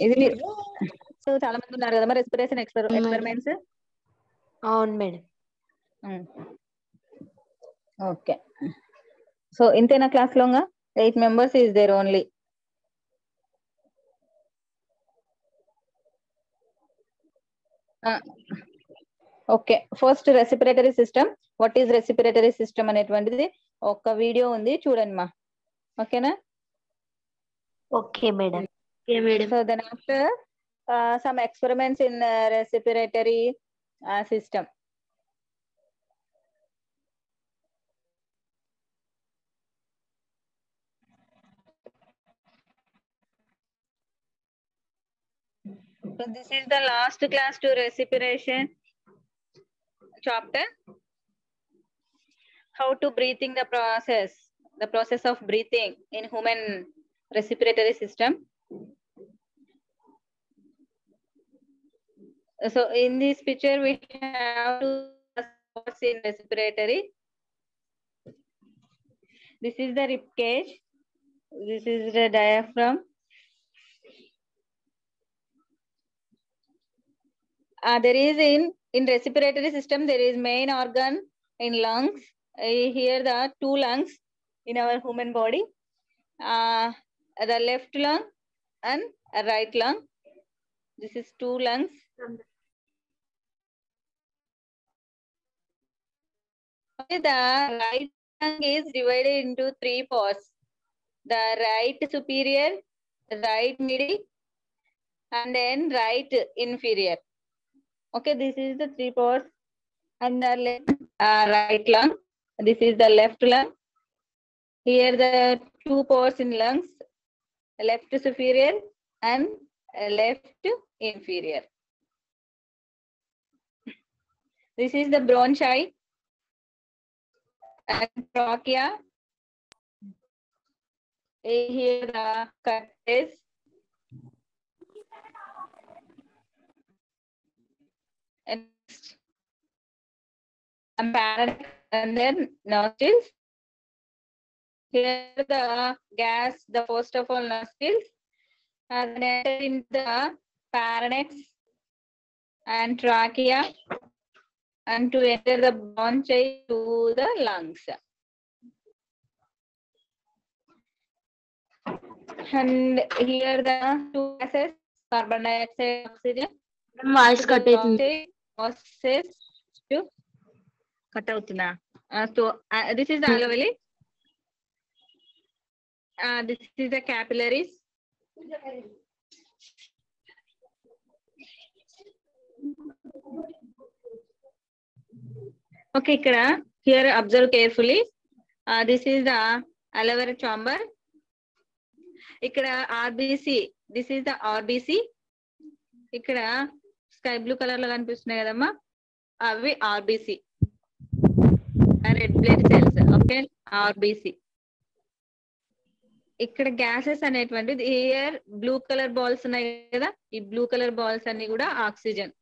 ఇది మీరు సో చాలా మంది ఉన్నారు కదా మరి రెస్పిరేషన్ ఎక్స్పెరిమెంట్స్. అవును మేడం. ఓకే, సో ఇంతేనా క్లాస్ లోగా 8 members is there only. Okay, first respiratory system. What is respiratory system అనేటువంటిది ఒక వీడియో ఉంది చూడండి మా. ఓకేనా? Okay madam. So then after some experiments in respiratory system. So this is the last class to respiration chapter. How to breathing the process of breathing in human respiratory system. So in this picture we have two spots in respiratory. This is the rib cage. This is the diaphragm. There is in respiratory system there is main organ in lungs. Here the two lungs in our human body. The left lung and right lung. This is two lungs. Okay, the right lung is divided into 3 parts. The right superior, right middle, and then right inferior. Okay, this is the 3 parts. And the right lung. This is the left lung. Here the 2 parts in lungs, left superior and left inferior. This is the bronchi and trachea. Here the cut is. And then nostrils. Here the gas, the first of all nostrils, and then enter into the pharynx and trachea, and to enter the bronchi to the lungs. And here the two gases, carbon dioxide, oxygen. Voice cut అవుతుంది. Process to cut out na. So this is the alveoli. This is the capillaries. Okay, here observe carefully. This is the alveolar chamber. RBC. This is the RBC. Sky blue color lo kanipistunayi kadamma, avi RBC, red blood cells. Okay, RBC. Gases అనేటువంటిది here blue color balls ఉన్నాయి కదా, ఈ blue color balls అన్ని కూడా oxygen.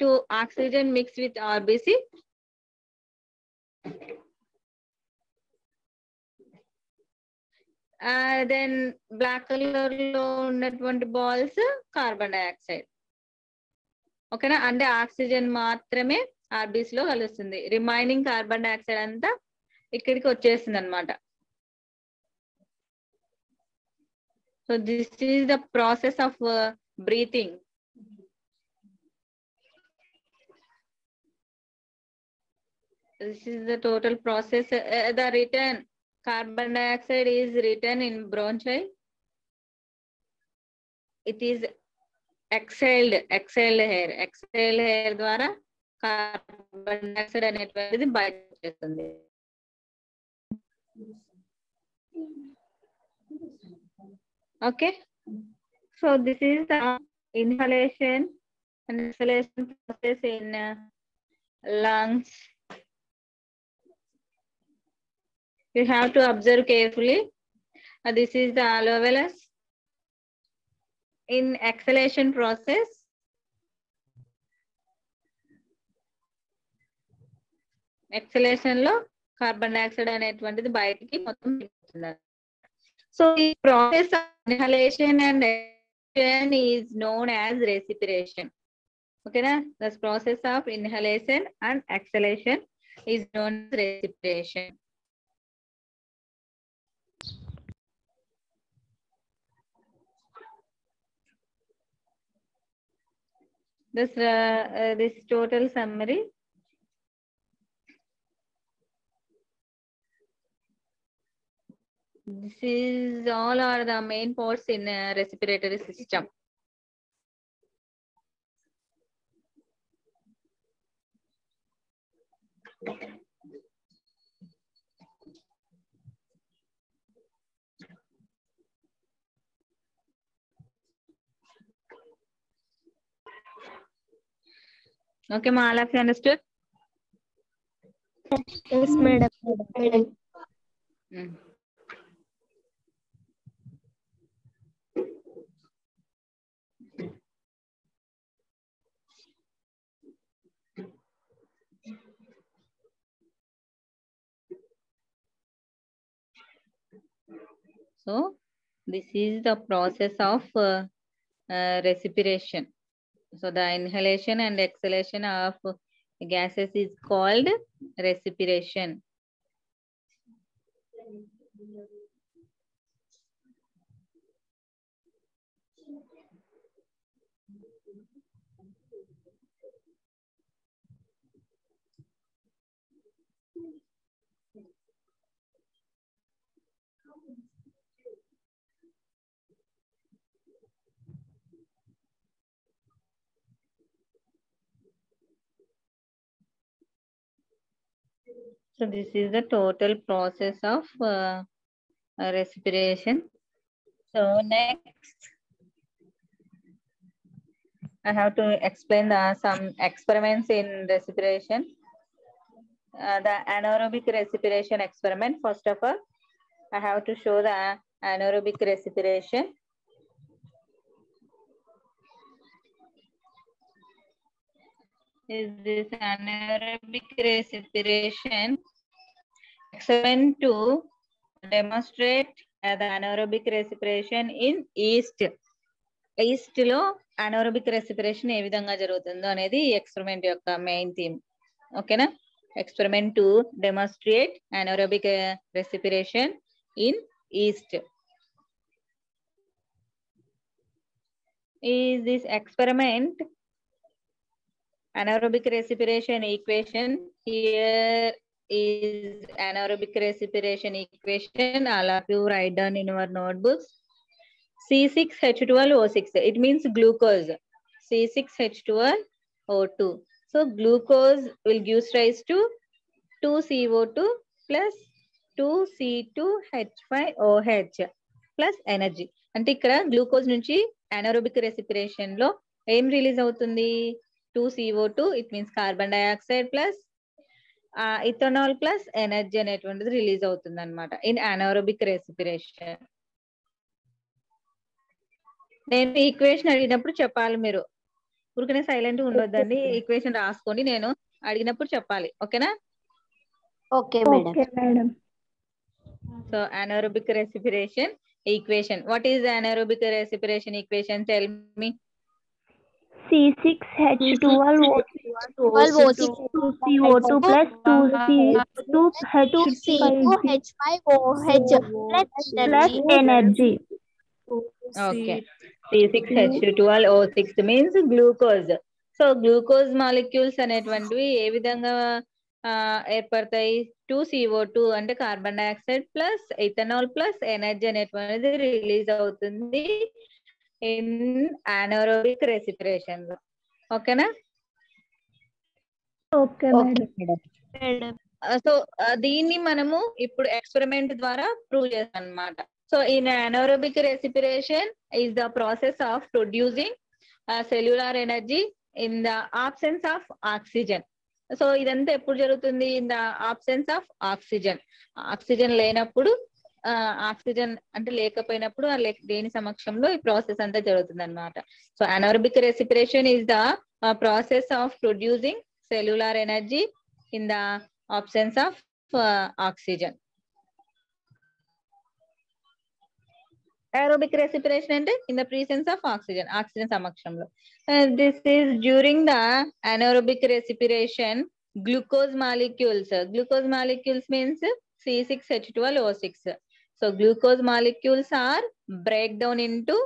To oxygen mixed with RBC. Then black color లో ఉన్నటువంటి balls carbon dioxide. ఓకేనా? అంటే ఆక్సిజన్ మాత్రమే ఆర్బీసీ లో కలుస్తుంది, రిమైనింగ్ కార్బన్ డైఆక్సైడ్ అంతా ఇక్కడికి వచ్చేస్తుంది అనమాట. So this is the process of breathing. This is the total process. The return carbon dioxide is written in bronchi. It is exhaled air ద్వారా కార్బన్ డైఆక్సైడ్ అనేటువంటిది బయటకు వచ్చేస్తుంది. Okay, so this is the inhalation and exhalation process in lungs. You have to observe carefully. This is the alveolus. In exhalation process, exhalation lo carbon dioxide అనేటువంటిది బయటికి మొత్తం వెళ్ళిపోతుంది. So ఈ process of inhalation and expiration is known as respiration. ఓకేనా? This process of inhalation and exhalation is known as respiration. This total summary. This is all are the main parts in respiratory system. Okay, ma, all of you understood? Yes, madam. So this is the process of respiration. So the inhalation and exhalation of gases is called respiration. So this is the total process of respiration. So next, I have to explain some experiments in respiration. The anaerobic respiration experiment. First of all, I have to show the anaerobic respiration. Is this anaerobic respiration experiment to demonstrate the anaerobic respiration in yeast. Yeast లో anaerobic respiration ఏ విధంగా జరుగుతుందో అనేది ఈ experiment యొక్క main theme. ఓకేనా? Experiment to demonstrate anaerobic respiration in yeast. Is this experiment anaerobic respiration equation? Here is anaerobic respiration equation. All of you write down in your notebooks. C6H12O6. It means glucose. C6H12O2. So glucose will give rise to 2CO2 plus 2C2H5OH plus energy. అంటే ఇక్కడ glucose నుంచి anaerobic respiration లో ఏం release అవుతుంది? 2CO2. It means carbon dioxide plus ethanol plus energy అనేటువంటిది release అవుతుంది అనమాట in anaerobic respiration. నేను ఈక్వేషన్ అడిగినప్పుడు చెప్పాలి, మీరు ఊరికనే సైలెంట్ ఉండొద్దండి. ఈక్వేషన్ రాసుకొని నేను అడిగినప్పుడు చెప్పాలి. ఓకేనా? Okay, madam. So anaerobic respiration equation. What is anaerobic respiration equation? Tell me. C6H12O6 CO2 plus 2C2H5OH plus energy. Okay. C6H12O6 means glucose. So glucose molecules అనేటువంటివి ఏ విధంగా ఏర్పడతాయి? 2CO2 అంటే carbon dioxide plus ethanol plus energy అనేటువంటిది release అవుతుంది in anaerobic respiration లో. ఓకేనా? Okay, madam. So దీన్ని మనము ఇప్పుడు ఎక్స్పెరిమెంట్ ద్వారా ప్రూవ్ చేస్తాం అన్నమాట. So in anaerobic respiration is the process of producing cellular energy in the absence of oxygen. So ఇదంతా ఎప్పుడు జరుగుతుంది? In the absence of oxygen. Oxygen లేనప్పుడు, ఆక్సిజన్ అంటే లేకపోయినప్పుడు దేని సమక్షంలో ఈ ప్రాసెస్ అంతా జరుగుతుంది అనమాట. So anaerobic respiration is the process of producing cellular energy in the absence of oxygen. Aerobic respiration and in the presence of oxygen samakshamlo. This is during the anaerobic respiration. Glucose molecules means C6H12O6. So glucose molecules are break down into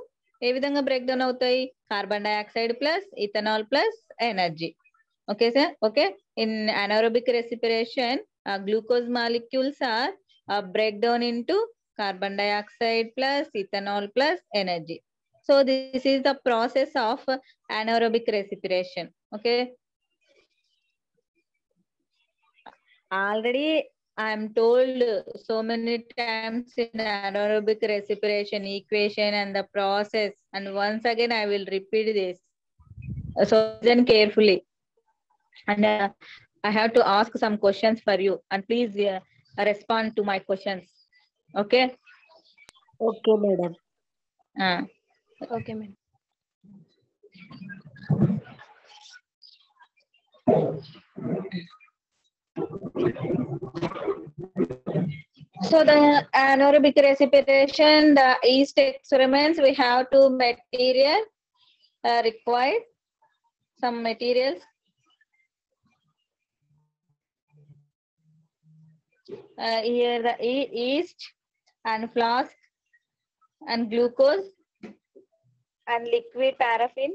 ఏ విధంగా break down అవుతాయి? Carbon dioxide plus ethanol plus energy. Okay sir, okay. In anaerobic respiration glucose molecules are break down into carbon dioxide plus ethanol plus energy. So this is the process of anaerobic respiration. Okay. Already I am told so many times in anaerobic respiration equation and the process, and once again I will repeat this. So listen carefully, and I have to ask some questions for you, and please respond to my questions. Okay. Okay, madam. Okay, madam. So the anaerobic respiration, the yeast experiments, we have two material required, some materials. Here the yeast and flask and glucose and liquid paraffin,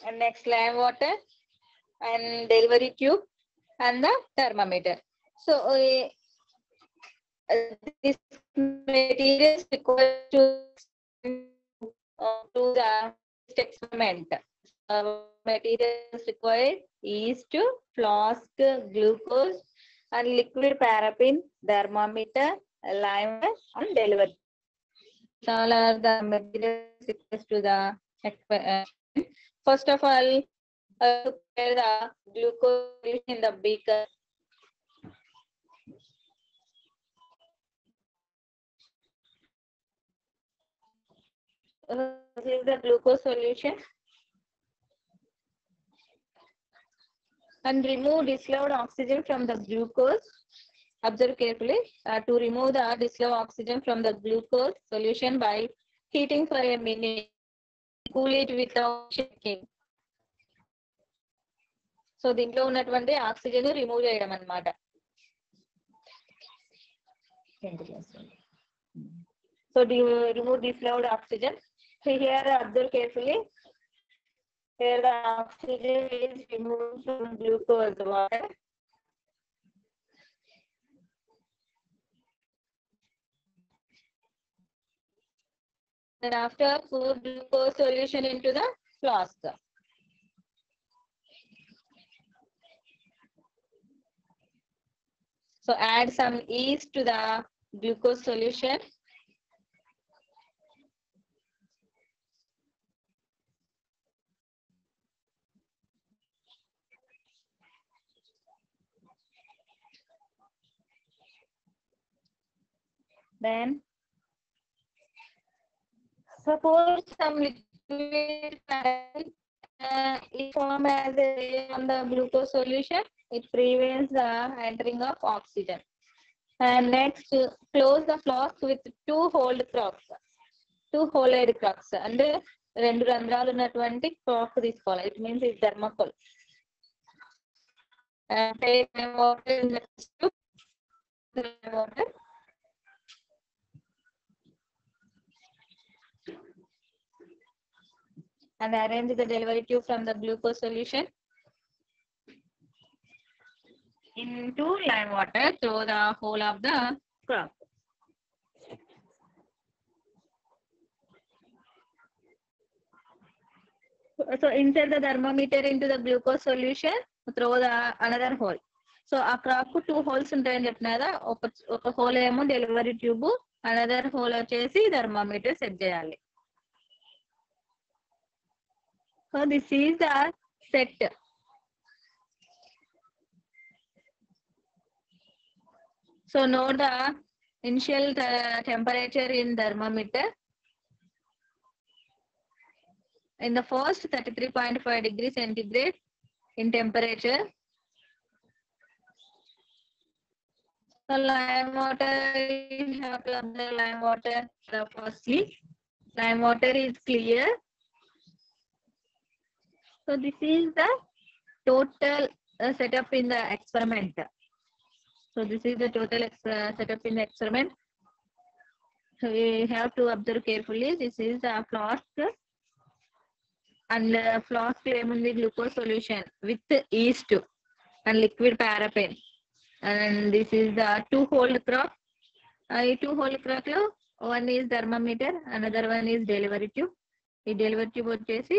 and next lime water and delivery tube and the thermometer. So this materials required to the experiment. Materials required yeast, flask, glucose and liquid paraffin, thermometer, lime and delivery. All are the materials required to the experiment. First of all, prepare the glucose in the beaker. This is the glucose solution, and remove dissolved oxygen from the glucose. Observe carefully. To remove the dissolved oxygen from the glucose solution by heating for a minute, cool it without shaking. So దీంట్లో ఉన్నటువంటి oxygen remove చేయడం అన్నమాట. So remove dissolved oxygen. So here observe carefully. Here the oxygen is removed from glucose water. And after pour glucose solution into the flask. So add some yeast to the glucose solution. Then suppose some liquid it form as a layer on the glucose solution, it prevents the entering of oxygen. And next, close the flask with two holed cracks. Two holed cracks. And రెండు రంధ్రాలు ఉన్నటువంటి crack తీసుకోవాలి. It means it's thermocol. And take water in the tube. Water. And arrange the delivery tube from the glucose solution into lime water through the hole of the crop. So insert the thermometer into the glucose solution through the another hole. So ఆ crack కు 2 holes ఉంటాయని చెప్పిన కదా, ఒక whole ఏమో delivery tube, another whole వచ్చేసి thermometer set చేయాలి. So this is the set. So note the initial temperature in thermometer. In the first 33.5 degrees centigrade in temperature. So lime water, you have to observe lime water. So firstly, lime water is clear. So this is the total setup in the experiment. So this is the total setup in the experiment. So we have to observe carefully. This is a flask, and flask the glucose solution with yeast and liquid paraffin. And this is the two-hole crock. Two-hole crock lo one is thermometer, another one is delivery tube. The delivery tube వచ్చేసి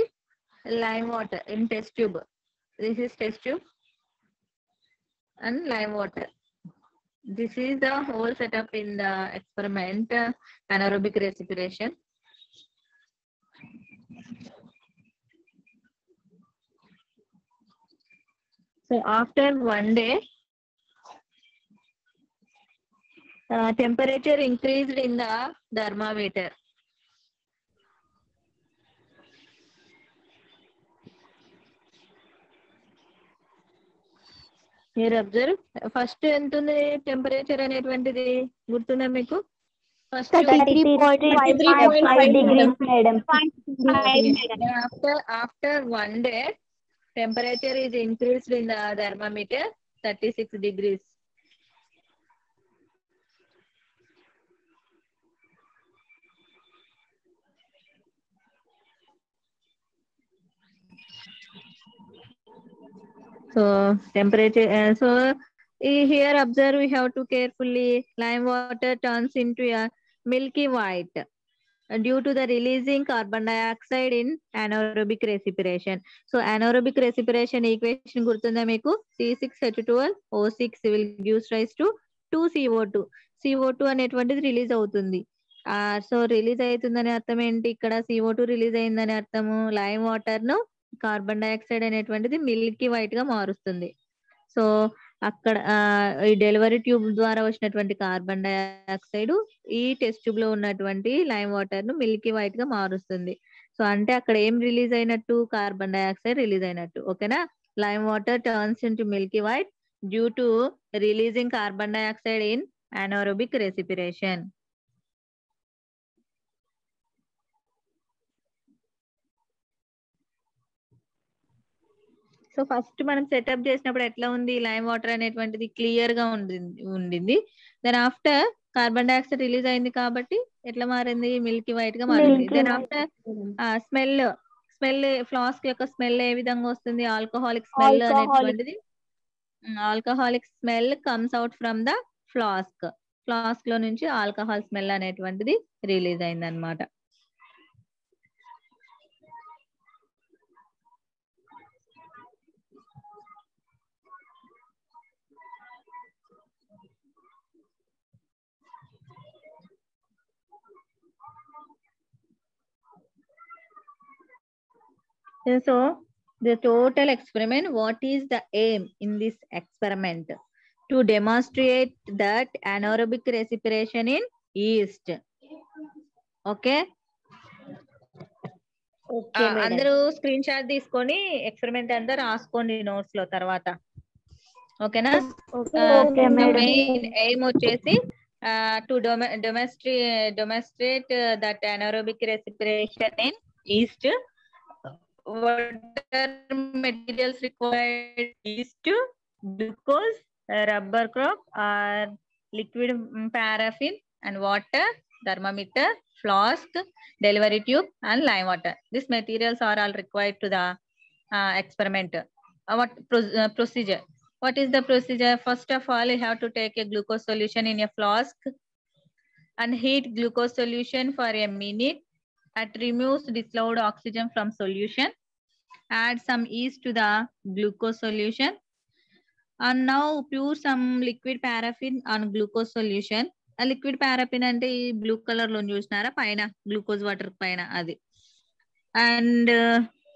lime water in test tube. This is test tube and lime water. This is the whole setup in the experiment, anaerobic respiration. So after 1 day, temperature increased in the thermometer. Here observe. First ఎంత ఉంది temperature అనేటువంటిది గుర్తుందా మీకు? First 33.5 degrees, madam. After 1 day, temperature is increased in the thermometer 36 degrees. So temperature, here observe, we have to carefully, lime water turns into a milky white due to the releasing carbon dioxide in anaerobic respiration. So anaerobic respiration equation gurtunda meeku, C6H12O6 will gives rise to 2CO2. CO2 అనేటువంటిది release అవుతుంది. So release అవుతుందని అర్థం ఏంటి? ఇక్కడ CO2 release అయిందని అర్థము lime water ను carbon dioxide అనేటువంటిది మిల్కీ వైట్ గా మారుస్తుంది. సో అక్కడ ఈ డెలివరీ ట్యూబ్ ద్వారా వచ్చినటువంటి కార్బన్ డైఆక్సైడ్ ఈ టెస్ట్ ట్యూబ్ లో ఉన్నటువంటి లైమ్ వాటర్ ను మిల్కీ వైట్ గా మారుస్తుంది. సో అంటే అక్కడ ఏం రిలీజ్ అయినట్టు? కార్బన్ డైఆక్సైడ్ రిలీజ్ అయినట్టు. ఓకేనా? Lime water turns into milky white due to releasing carbon dioxide in anaerobic respiration. So first మనం సెటప్ చేసినప్పుడు ఎట్లా ఉంది? లైమ్ వాటర్ అనేటువంటిది క్లియర్ గా ఉండింది. Then after carbon dioxide release అయింది కాబట్టి ఎట్లా మారింది? మిల్కీ వైట్ గా మారింది. దెన్ ఆఫ్టర్ స్మెల్ ఫ్లాస్క్ యొక్క స్మెల్ ఏ విధంగా వస్తుంది? ఆల్కహాలిక్ స్మెల్ అనేటువంటిది, alcoholic smell comes out from the flask. Flask లో నుంచి ఆల్కహాల్ స్మెల్ అనేటువంటిది రిలీజ్ అయింది అనమాట. So the total experiment, what is the aim in this experiment? To demonstrate that anaerobic respiration in yeast. Okay. అందరూ screen shot తీసుకొని experiment అంతా రాసుకోండి notes లో తర్వాత. ఓకేనా? మెయిన్ ఎయిమ్ వచ్చేసి to demonstrate that anaerobic respiration in yeast. What are materials required? Yeast, glucose, rubber crop, or liquid paraffin, and water, thermometer, flask, delivery tube, and lime water. These materials are all required to the experiment. What procedure? What is the procedure? First of all, you have to take a glucose solution in a flask and heat glucose solution for a minute. It removes dissolved oxygen from solution. Add some yeast to the glucose solution. And now pour some liquid paraffin on glucose solution. A liquid paraffin ante blue color lo chusnara paina glucose water paina adi. And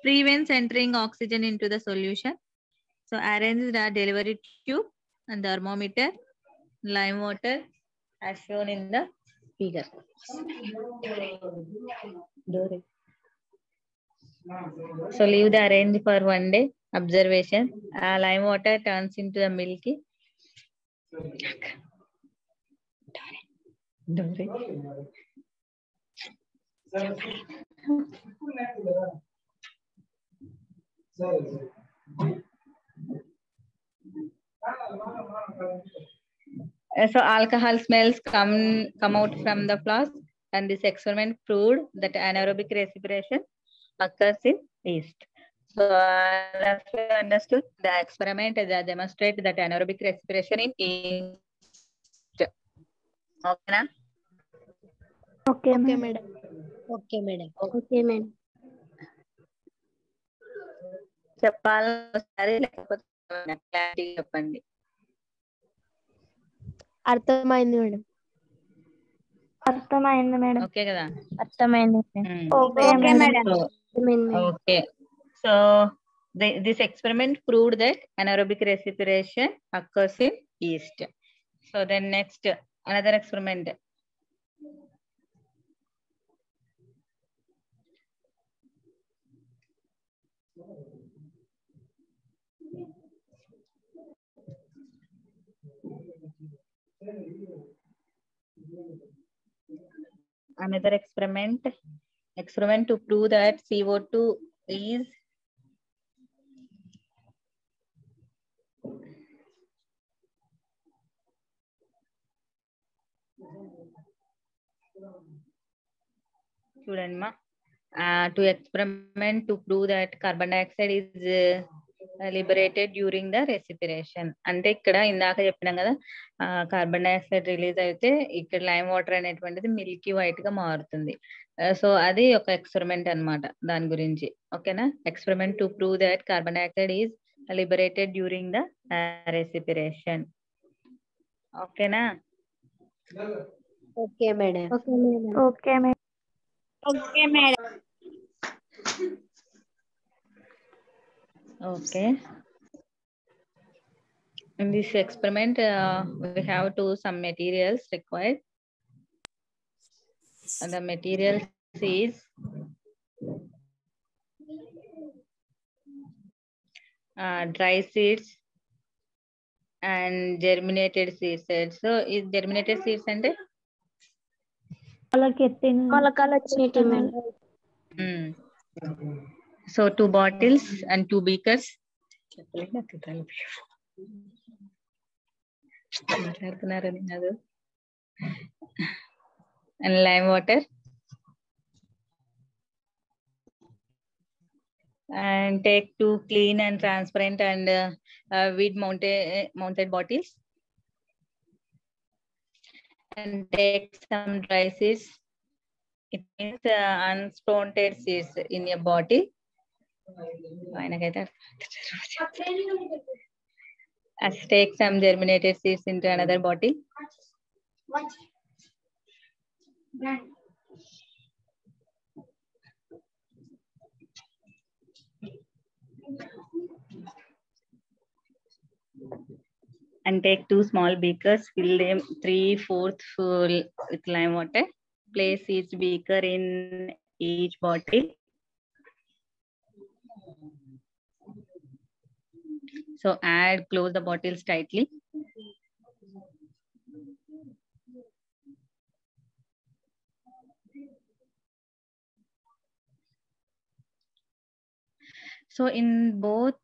prevents entering oxygen into the solution. So arrange the delivery tube and thermometer, lime water as shown in the figure. So leave the arrange for 1 day observation. Lime water turns into the milky. So alcohol smells come out from the flask, and this experiment proved that anaerobic respiration occurs in yeast. So as we understood, the experiment that demonstrate that anaerobic respiration in yeast. Okay, na? Okay, Okay, madam. madam. Okay, madam. Okay, madam. చెప్పాలి ఒకసారి లేకపోతే clarity చెప్పండి. అర్థమైంది madam. అర్థమైంది madam. Okay కదా? అర్థమైంది. Okay madam. Okay. So this experiment proved that anaerobic respiration occurs in yeast. So then next another experiment. Another experiment to prove that CO2 is చూడండి మా to experiment to prove that carbon dioxide is liberated during the respiration. అంటే ఇక్కడ ఇందాక చెప్పినాం కదా, carbon dioxide release అయితే ఇక్కడ lime వాటర్ అనేటువంటిది మిల్కీ వైట్ గా మారుతుంది. సో అది ఒక ఎక్స్పెరిమెంట్ అన్నమాట దాని గురించి. ఓకేనా? Experiment to prove that carbon dioxide is liberated during the respiration. ఓకేనా? Okay madam. Okay madam. Okay madam. Okay. In this experiment, we have some materials required. And the materials is dry seeds and germinated seeds. So, is germinated seeds and మొలకలు వచ్చినట్టు madam. So 2 bottles and 2 beakers. And lime water. And take 2 clean and transparent and weed mounted bottles. And take some dry seeds. It means unsprouted seeds in your bottle. As take some germinated seeds into another bottle. And take 2 small beakers, fill them 3/4 full with lime water. Place each beaker in each bottle. So close the bottles tightly. So in both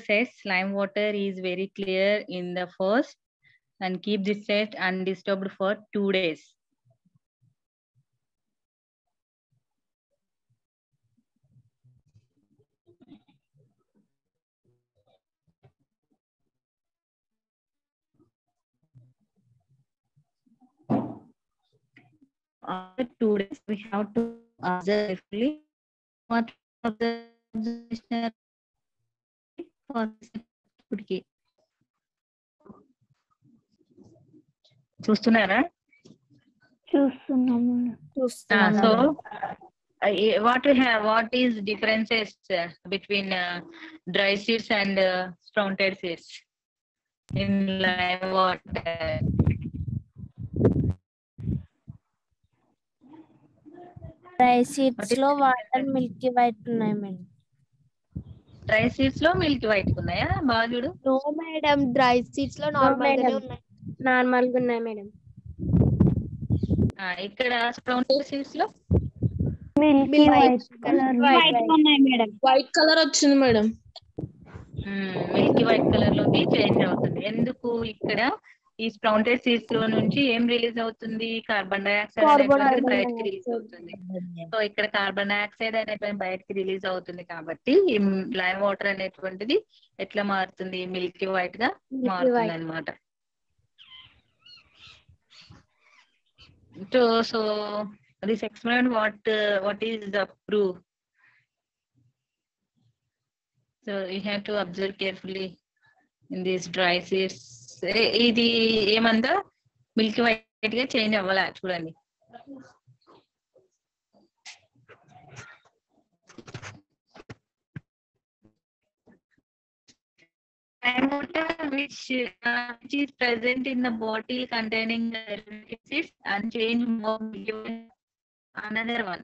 sets, lime water is very clear in the first, and keep this set undisturbed for 2 days. After 2 days, we have to observe carefully what observation for చూస్తున్నారా? చూస్తున్నాము. So what is differences between dry seeds and sprouted seeds in lime water? Dry seeds లో water Milky white ఉన్నాయి madam. Dry seeds లో milk white ఉన్నాయా? బాగా చూడు. No madam, dry seeds లో normal గానే ఉన్నాయి. నార్మల్ గా ఉన్నాయి మేడం. ఇక్కడ స్ప్రౌంటెడ్ సీడ్స్ లో మిల్కీ వైట్ కలర్ ఉన్నాయి మేడం. వైట్ కలర్ వచ్చింది మేడం. మిల్కీ వైట్ కలర్ లోకి చేంజ్ అవుతుంది. ఎందుకు? ఇక్కడ ఈ స్ప్రౌంటెడ్ సీడ్స్ లో నుంచి ఏం రిలీజ్ అవుతుంది? కార్బన్ డైఆక్సైడ్ అనేటువంటిది బయటకి రిలీజ్ అవుతుంది. సో ఇక్కడ కార్బన్ డైఆక్సైడ్ అనేటువంటి బయటకి రిలీజ్ అవుతుంది కాబట్టి ఈ లైమ్ వాటర్ అనేటువంటిది ఎట్లా మారుతుంది? మిల్కీ వైట్ గా మారుతుంది అనమాట. So this experiment, what is the proof? So you have to observe carefully in these dry seeds. ఇది ఏమందా మిల్కీ వైట్ గా చేంజ్ అవ్వాలా చూడండి. Lime water which is present in the bottle containing the seeds and change more milky white. Another one.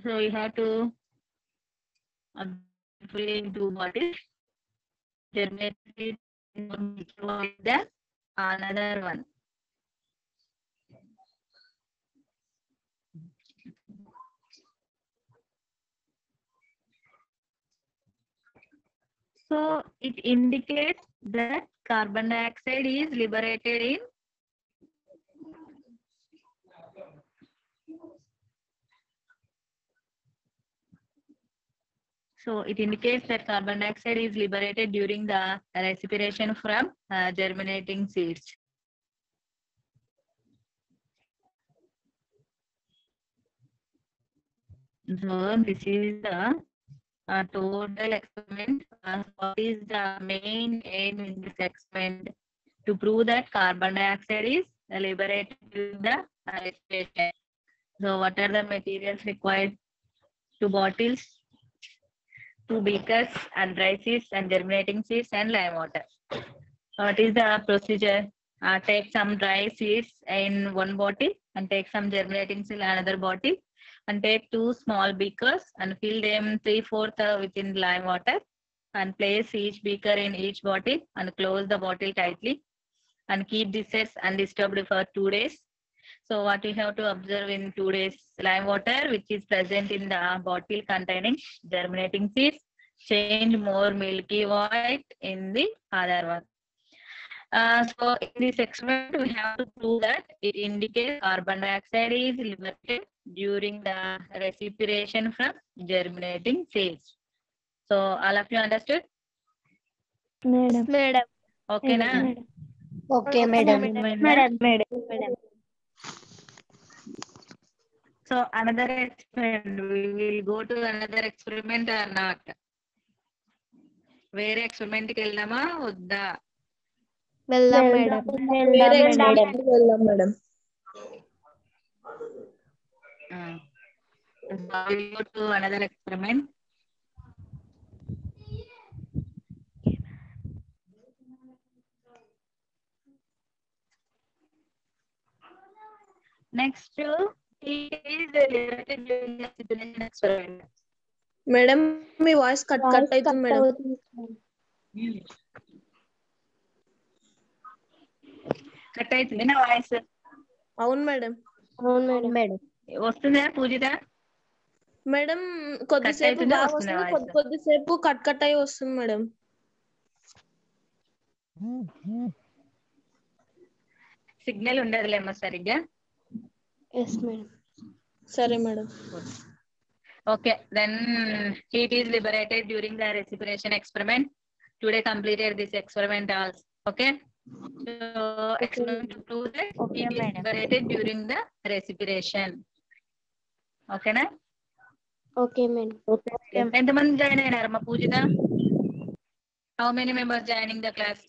So you have to fill in 2 bottles. Germinated with the another one. So it indicates that carbon dioxide is liberated in during the respiration from germinating seeds. So this is the total experiment. What is the main aim in this experiment? To prove that carbon dioxide is liberated during the respiration. So what are the materials required? 2 bottles, 2 beakers, and dry seeds and germinating seeds and lime water. What is the procedure? Take some dry seeds in 1 bottle and take some germinating seeds in another bottle and take 2 small beakers and fill them 3/4 within lime water and place each beaker in each bottle and close the bottle tightly and keep the sets undisturbed for 2 days. So what we have to observe in 2 days? Lime water which is present in the bottle containing germinating seeds change more milky white in the other one. So in this experiment we have to prove that it indicates carbon dioxide is liberated during the respiration from germinating seeds. So all of you understood? Madam. Okay na? Okay, madam. So another experiment, we will go to another experiment or not? వేరే experiment కి వెళ్దామా వద్దా? వెళ్దాం madam. వేరే experiment కి వెళ్దాం madam. We will go to another experiment. Next it is related during the situation experiment. Madam me voice cut అవుతుంది madam. Cut అవుతుంది నా వాయిస్? అవును మేడం. వస్తుందా పూజిత? మేడం కొద్దిసేపు అవుతుందా? బాగా వస్తుందా వస్తుంది, వాయిస్? కొద్దిసేపు కట్ అయ్యి వస్తుంది మేడం. సిగ్నల్ ఉండదులేమో సరిగ్గా. సరే madam. Okay, then heat is liberated during the respiration experiment. Today completed this experiment also. Okay. So experiment to prove that heat is liberated during the respiration. Okay na? Okay, madam. ఎంతమంది join అయినారు మా పూజిత? How many members joining the class?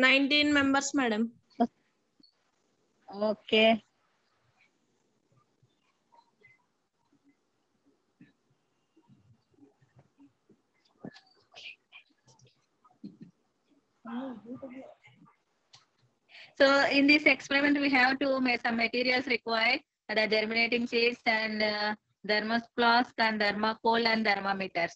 19 members madam. Okay. So in this experiment, we have to make some materials required: the germinating seeds and thermoflask and thermocol and thermometers.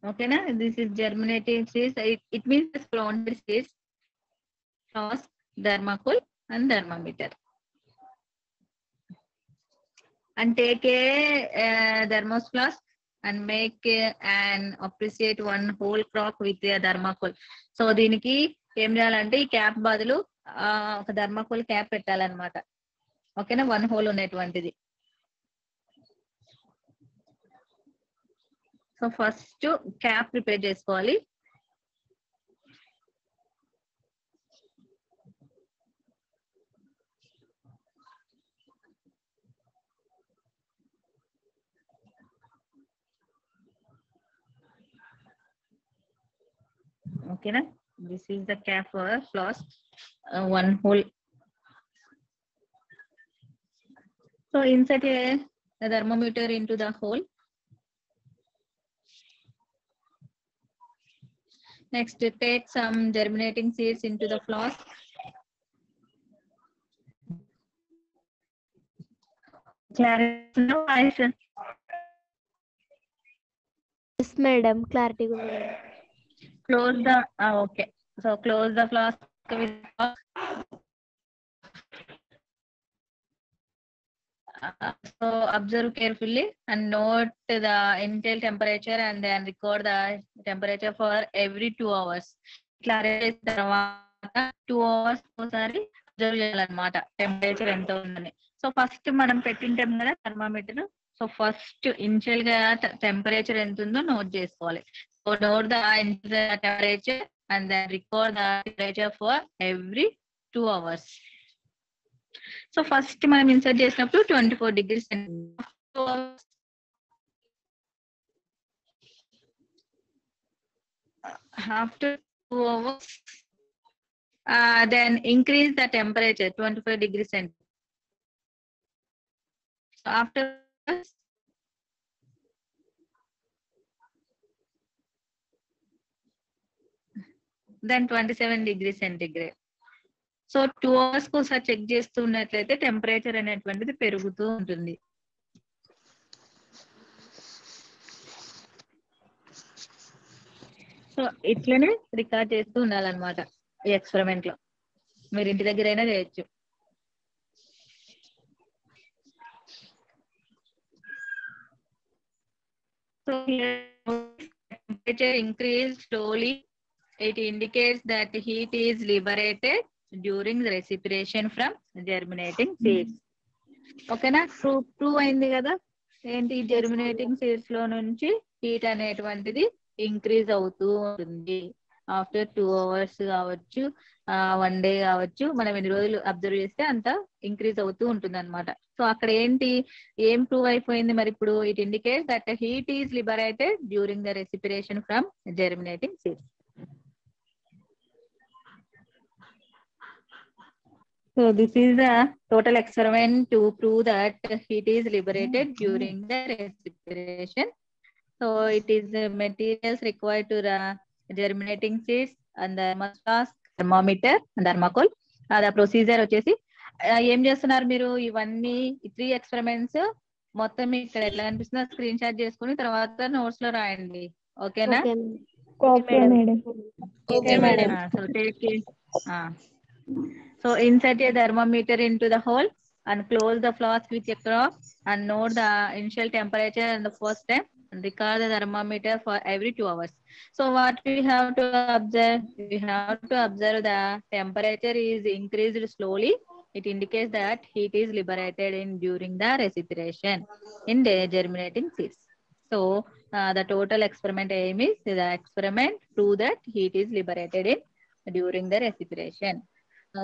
Okay, na? This is germinating seeds. It means the sprouted seeds, flask, thermocol and thermometer. And take a thermos flask and make an appreciate one whole crop with a thermocol. So దీనికి ఏం చేయాలంటే ఈ cap బదులు ఒక thermocol cap పెట్టాలన్నమాట. ఓకేనా, 1 whole ఉన్నటువంటిది. So first cap prepare చేసుకోవాలి. Okay, na? This is the cap for flask, 1 hole. So insert the thermometer into the hole. Next, take some germinating seeds into the flask. Clarity now, Aisha. Yes, madam. Clarity. Close the okay. So close the flask with so observe carefully and note the initial temperature and then record the temperature for every 2 hours. Clarity తర్వాత 2 hours ఒకసారి observe చేయాలన్నమాట temperature ఎంత ఉందని. So first మనం పెట్టింటాం కదా thermometer. So first initial గా temperature ఎంత ఉందో నోట్ చేసుకోవాలి. So note the temperature and then record the temperature for every 2 hours. So first మనం ఇన్సర్ట్ చేసినప్పుడు 24 degrees after 2 hours then increase the temperature 25 degrees centigrade. So after then 27 degrees centigrade. So 2 hours కు ఒకసారి check చేస్తున్నట్లయితే temperature అనేటువంటిది పెరుగుతూ ఉంటుంది. So ఇట్లనే record చేస్తూ ఉండాలన్నమాట ఈ ఎక్స్పెరిమెంట్ లో. మీరు ఇంటి దగ్గర అయినా చేయొచ్చు. So temperature increase slowly. It indicates that heat is liberated during the respiration from germinating seeds. ఓకేనా, ప్రూవ్ అయింది కదా ఏంటి, జెర్మినేటింగ్ సీడ్స్ లో నుంచి హీట్ అనేటువంటిది ఇంక్రీజ్ అవుతూ ఉంటుంది. ఆఫ్టర్ 2 hours కావచ్చు, 1 day కావచ్చు, మనం ఎన్ని రోజులు అబ్జర్వ్ చేస్తే అంత ఇంక్రీజ్ అవుతూ ఉంటుంది అనమాట. సో అక్కడ ఏంటి, ఏం ప్రూవ్ అయిపోయింది మరి ఇప్పుడు? It indicates that heat is liberated during the respiration from జెర్మినేటింగ్ seeds. So this is the total experiment to prove that heat is liberated during the respiration. So it is the materials required to the germinating seeds and the thermoflask, thermometer and thermocol. The procedure వచ్చేసి ఏం చేస్తున్నారు మీరు, ఇవన్నీ 3 experiments మొత్తం ఇక్కడ ఎట్లా కనిపిస్తుందో screen shot చేసుకుని తర్వాత నోట్స్ లో రాయండి. ఓకేనా? Okay, madam. Okay, madam. So take it. So insert a thermometer into the hole and close the flask with a crop and note the initial temperature in the first time and record the thermometer for every 2 hours. So what we have to observe? We have to observe the temperature is increased slowly. It indicates that heat is liberated during the respiration in the germinating seeds. So the total experiment aim is the experiment prove that heat is liberated during the respiration.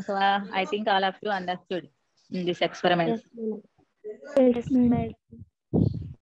So I think all of you understood in this experiment. Yes, madam.